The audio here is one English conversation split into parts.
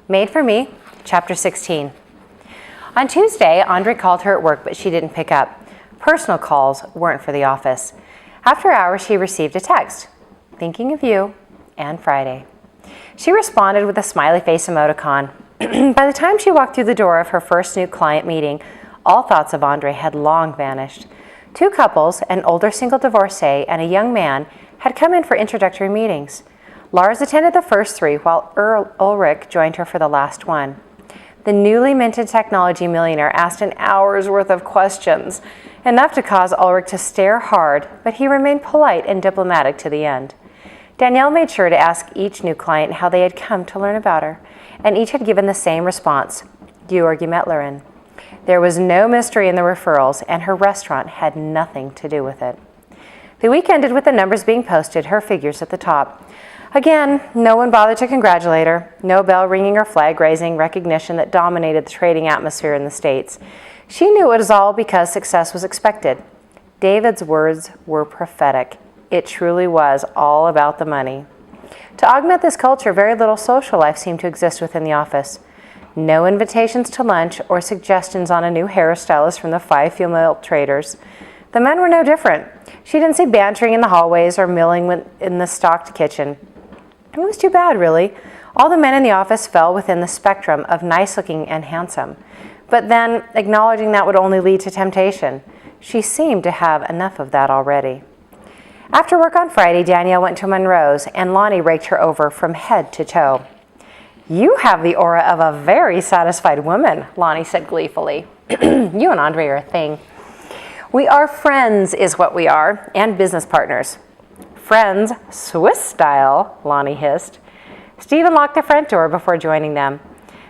Made for Me, Chapter 16. On Tuesday, Andre called her at work, but she didn't pick up. Personal calls weren't for the office. After hours, she received a text, "Thinking of you," and Friday. She responded with a smiley face emoticon. By the time she walked through the door of her first new client meeting, all thoughts of Andre had long vanished. Two couples, an older single divorcee and a young man, had come in for introductory meetings. Lars attended the first three, while Ulrich joined her for the last one. The newly minted technology millionaire asked an hour's worth of questions, enough to cause Ulrich to stare hard, but he remained polite and diplomatic to the end. Danielle made sure to ask each new client how they had come to learn about her, and each had given the same response, Georgi Metlerin. There was no mystery in the referrals, and her restaurant had nothing to do with it. The week ended with the numbers being posted, her figures at the top. Again, no one bothered to congratulate her, no bell ringing or flag raising recognition that dominated the trading atmosphere in the States. She knew it was all because success was expected. David's words were prophetic. It truly was all about the money. To augment this culture, very little social life seemed to exist within the office. No invitations to lunch or suggestions on a new hairstylist from the 5 female traders. The men were no different. She didn't see bantering in the hallways or milling in the stocked kitchen. It was too bad, really. All the men in the office fell within the spectrum of nice-looking and handsome. But then, acknowledging that would only lead to temptation. She seemed to have enough of that already. After work on Friday, Danielle went to Monroe's, and Lonnie raked her over from head to toe. "You have the aura of a very satisfied woman," Lonnie said gleefully. "You and Andre are a thing." "We are friends is what we are, and business partners." "Friends, Swiss style," Lonnie hissed. Stephen locked the front door before joining them.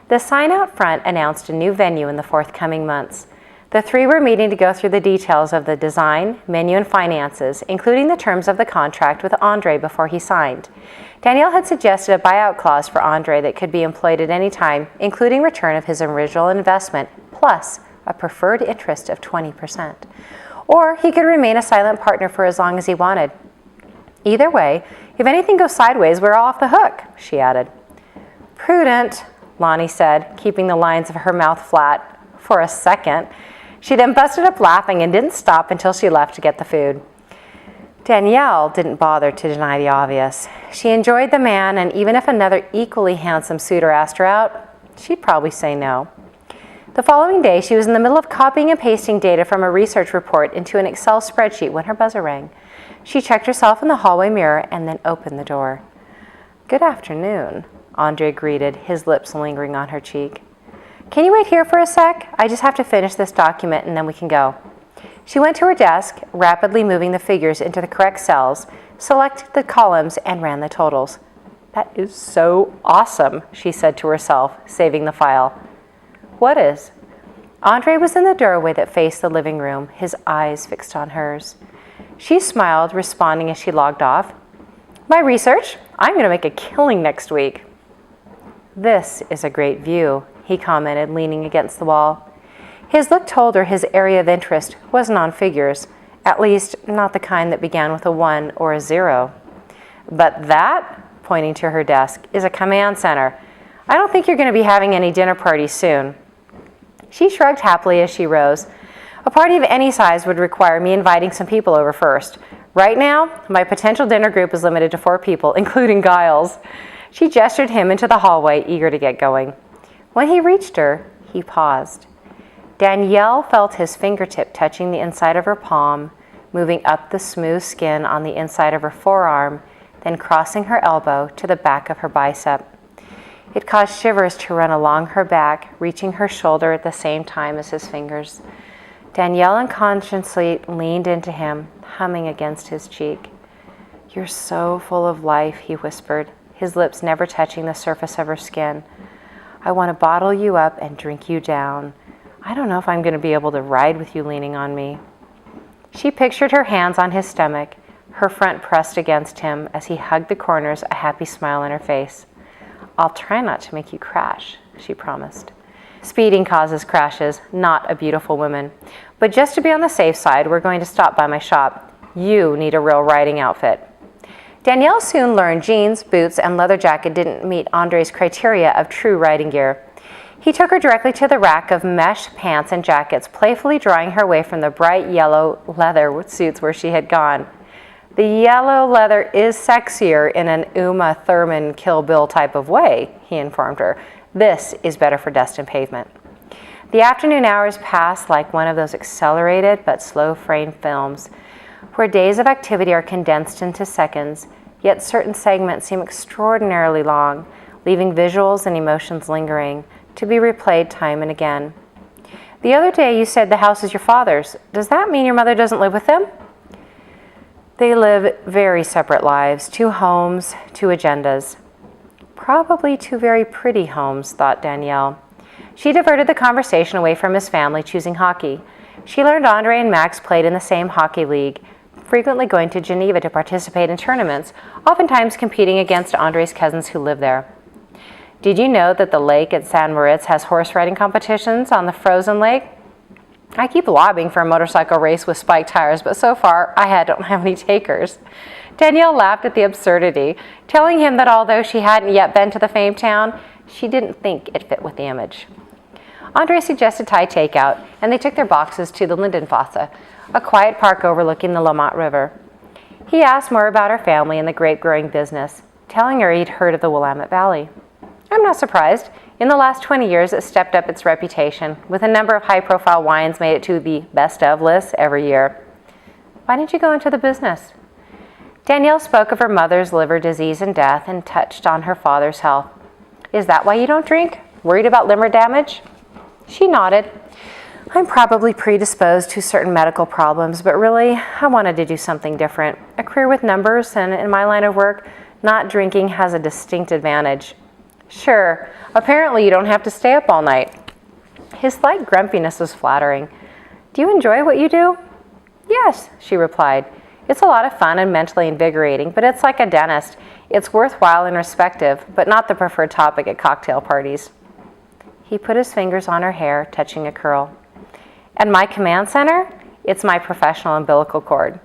The sign out front announced a new venue in the forthcoming months. The three were meeting to go through the details of the design, menu, and finances, including the terms of the contract with Andre before he signed. Danielle had suggested a buyout clause for Andre that could be employed at any time, including return of his original investment, plus a preferred interest of 20%. Or he could remain a silent partner for as long as he wanted. "Either way, if anything goes sideways, we're all off the hook," she added. "Prudent," Lonnie said, keeping the lines of her mouth flat for a second. She then busted up laughing and didn't stop until she left to get the food. Danielle didn't bother to deny the obvious. She enjoyed the man, and even if another equally handsome suitor asked her out, she'd probably say no. The following day, she was in the middle of copying and pasting data from a research report into an Excel spreadsheet when her buzzer rang. She checked herself in the hallway mirror and then opened the door. "Good afternoon," Andre greeted, his lips lingering on her cheek. "Can you wait here for a sec? I just have to finish this document and then we can go." She went to her desk, rapidly moving the figures into the correct cells, selected the columns, and ran the totals. "That is so awesome," she said to herself, saving the file. "What is?" Andre was in the doorway that faced the living room, his eyes fixed on hers. She smiled, responding as she logged off. "My research? I'm going to make a killing next week." "This is a great view," he commented, leaning against the wall. His look told her his area of interest wasn't on figures, at least not the kind that began with a 1 or a 0. "But that," pointing to her desk, "is a command center. I don't think you're going to be having any dinner parties soon." She shrugged happily as she rose. "A party of any size would require me inviting some people over first. Right now, my potential dinner group is limited to 4 people, including Giles." She gestured him into the hallway, eager to get going. When he reached her, he paused. Danielle felt his fingertip touching the inside of her palm, moving up the smooth skin on the inside of her forearm, then crossing her elbow to the back of her bicep. It caused shivers to run along her back, reaching her shoulder at the same time as his fingers. Danielle unconsciously leaned into him, humming against his cheek. "You're so full of life," he whispered, his lips never touching the surface of her skin. "I want to bottle you up and drink you down. I don't know if I'm going to be able to ride with you leaning on me." She pictured her hands on his stomach, her front pressed against him as he hugged the corners, a happy smile on her face. "I'll try not to make you crash," she promised. Speeding causes crashes, not a beautiful woman. But just to be on the safe side, we're going to stop by my shop. You need a real riding outfit. Danielle soon learned jeans, boots, and leather jacket didn't meet Andre's criteria of true riding gear. He took her directly to the rack of mesh pants and jackets, playfully drawing her away from the bright yellow leather suits where she had gone. The yellow leather is sexier in an Uma Thurman Kill Bill type of way, he informed her. This is better for dust and pavement. The afternoon hours passed like one of those accelerated but slow frame films, where days of activity are condensed into seconds, yet certain segments seem extraordinarily long, leaving visuals and emotions lingering, to be replayed time and again. The other day you said the house is your father's. Does that mean your mother doesn't live with them? They live very separate lives, 2 homes, 2 agendas. Probably 2 very pretty homes, thought Danielle. She diverted the conversation away from his family, choosing hockey. She learned Andre and Max played in the same hockey league, frequently going to Geneva to participate in tournaments, oftentimes competing against Andre's cousins who live there. Did you know that the lake at San Moritz has horse riding competitions on the frozen lake? I keep lobbying for a motorcycle race with spiked tires, but so far I don't have any takers. Danielle laughed at the absurdity, telling him that although she hadn't yet been to the famed town, she didn't think it fit with the image. Andre suggested Thai takeout, and they took their boxes to the Lindenfosse, a quiet park overlooking the Lamont River. He asked more about her family and the grape-growing business, telling her he'd heard of the Willamette Valley. I'm not surprised. In the last 20 years, it stepped up its reputation, with a number of high-profile wines made it to the best of lists every year. Why didn't you go into the business? Danielle spoke of her mother's liver disease and death and touched on her father's health. Is that why you don't drink? Worried about liver damage? She nodded. I'm probably predisposed to certain medical problems, but really, I wanted to do something different. A career with numbers, and in my line of work, not drinking has a distinct advantage. Sure, apparently you don't have to stay up all night. His slight grumpiness was flattering. Do you enjoy what you do? Yes, she replied. It's a lot of fun and mentally invigorating, but it's like a dentist. It's worthwhile and respective, but not the preferred topic at cocktail parties. He put his fingers on her hair, touching a curl. At my command center, it's my professional umbilical cord.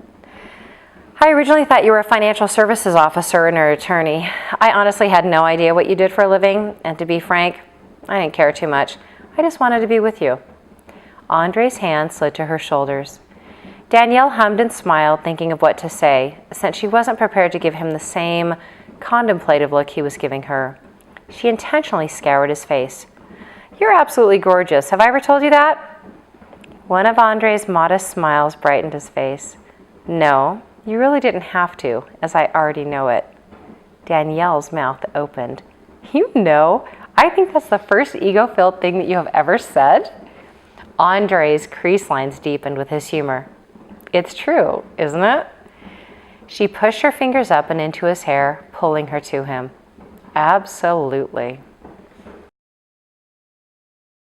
I originally thought you were a financial services officer and an attorney. I honestly had no idea what you did for a living, and to be frank, I didn't care too much. I just wanted to be with you. Andre's hand slid to her shoulders. Danielle hummed and smiled, thinking of what to say, since she wasn't prepared to give him the same contemplative look he was giving her. She intentionally scoured his face. You're absolutely gorgeous. Have I ever told you that? One of Andre's modest smiles brightened his face. No. You really didn't have to, as I already know it. Danielle's mouth opened. You know, I think that's the first ego-filled thing that you have ever said. Andre's crease lines deepened with his humor. It's true, isn't it? She pushed her fingers up and into his hair, pulling her to him. Absolutely.